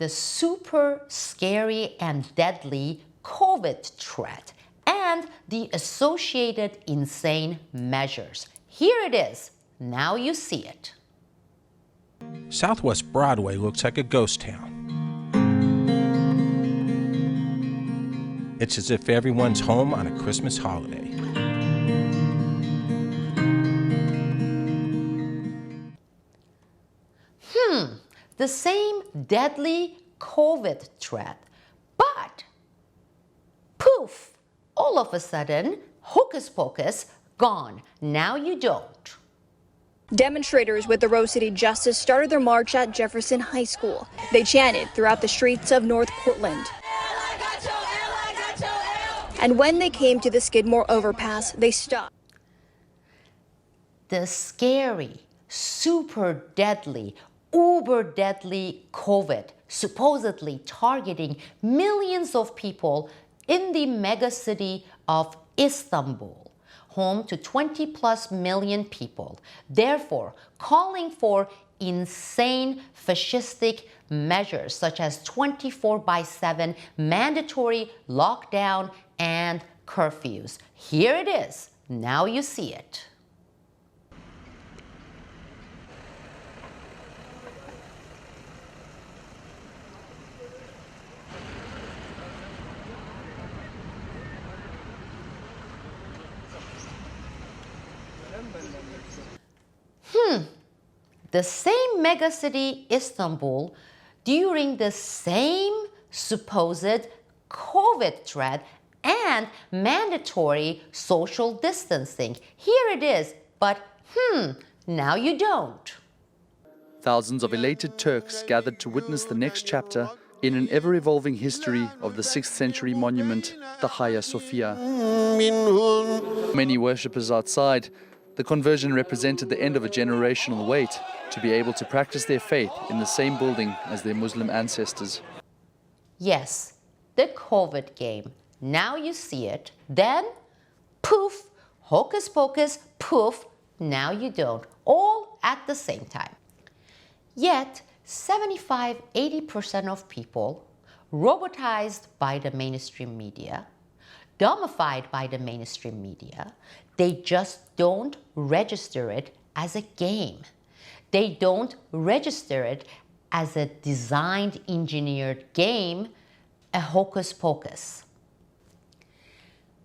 the super scary and deadly COVID threat and the associated insane measures. Here it is. Now you see it. Southwest Broadway looks like a ghost town. It's as if everyone's home on a Christmas holiday. The same deadly COVID threat, but poof, all of a sudden, Hocus Pocus, gone. Now you don't. Demonstrators with the Rose City Justice started their march at Jefferson High School. They chanted throughout the streets of North Portland. And when they came to the Skidmore overpass, they stopped. The scary, super deadly, uber deadly COVID, supposedly targeting millions of people in the megacity of Istanbul, home to 20+ million people, therefore calling for insane fascistic measures such as 24/7 mandatory lockdown and curfews. Here it is. Now you see it. The same megacity, Istanbul, during the same supposed COVID threat and mandatory social distancing. Here it is, but now you don't. Thousands of elated Turks gathered to witness the next chapter in an ever-evolving history of the 6th century monument, the Hagia Sophia. Many worshippers outside, the conversion represented the end of a generational wait to be able to practice their faith in the same building as their Muslim ancestors. Yes, the COVID game. Now you see it. Then, poof, Hocus Pocus, poof, now you don't. All at the same time. Yet, 75–80% of people, robotized by the mainstream media, dumbified by the mainstream media, they just don't register it as a game. They don't register it as a designed, engineered game, a hocus pocus.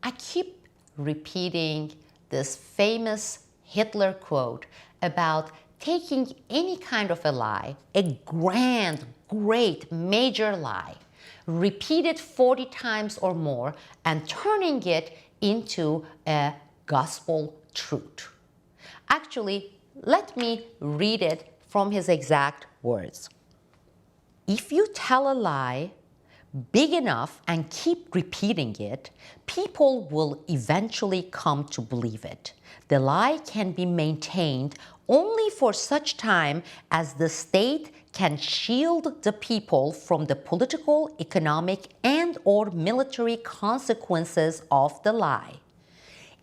I keep repeating this famous Hitler quote about taking any kind of a lie, a grand, great, major lie, repeat it 40 times or more, and turning it into a gospel truth. Actually, let me read it from his exact words. If you tell a lie big enough and keep repeating it, people will eventually come to believe it. The lie can be maintained only for such time as the state can shield the people from the political, economic, and/or military consequences of the lie.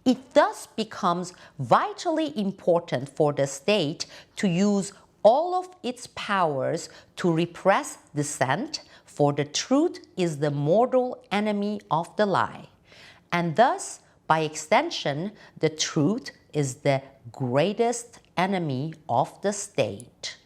It thus becomes vitally important for the state to use all of its powers to repress dissent, for the truth is the mortal enemy of the lie. And thus, by extension, the truth is the greatest enemy of the state.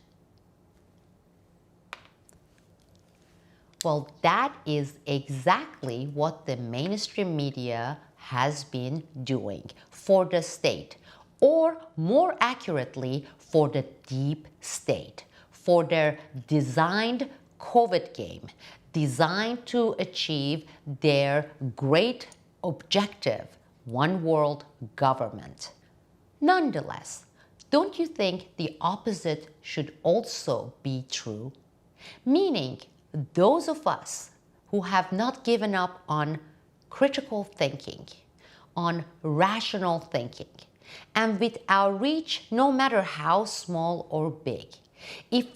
Well, that is exactly what the mainstream media has been doing for the state, or more accurately, for the deep state, for their designed COVID game, designed to achieve their great objective, one world government. Nonetheless, don't you think the opposite should also be true? Meaning, those of us who have not given up on critical thinking, on rational thinking, and with our reach, no matter how small or big, if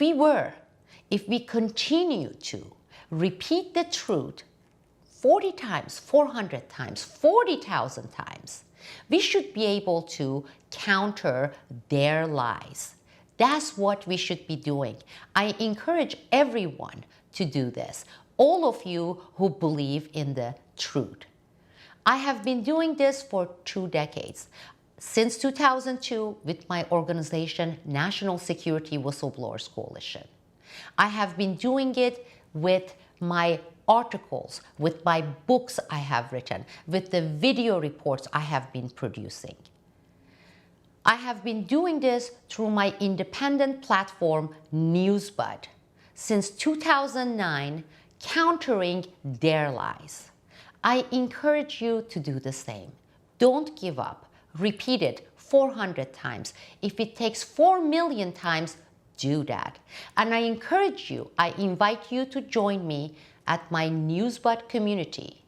we continue to repeat the truth 40 times, 400 times, 40,000 times, we should be able to counter their lies. That's what we should be doing. I encourage everyone to do this. All of you who believe in the truth. I have been doing this for 2 decades. Since 2002 with my organization, National Security Whistleblowers Coalition. I have been doing it with my articles, with my books I have written, with the video reports I have been producing. I have been doing this through my independent platform, Newsbud, since 2009, countering their lies. I encourage you to do the same. Don't give up. Repeat it 400 times. If it takes 4 million times, do that. And I encourage you, I invite you to join me at my Newsbud community,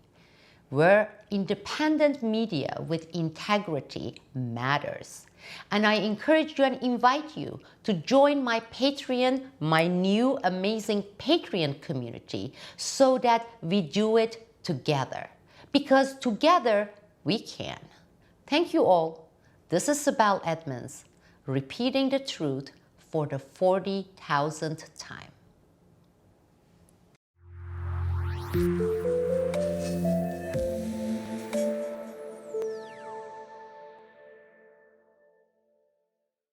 where independent media with integrity matters. And I encourage you and invite you to join my Patreon, my new amazing Patreon community, so that we do it together. Because together we can. Thank you all. This is Sibel Edmonds, repeating the truth for the 40,000th time.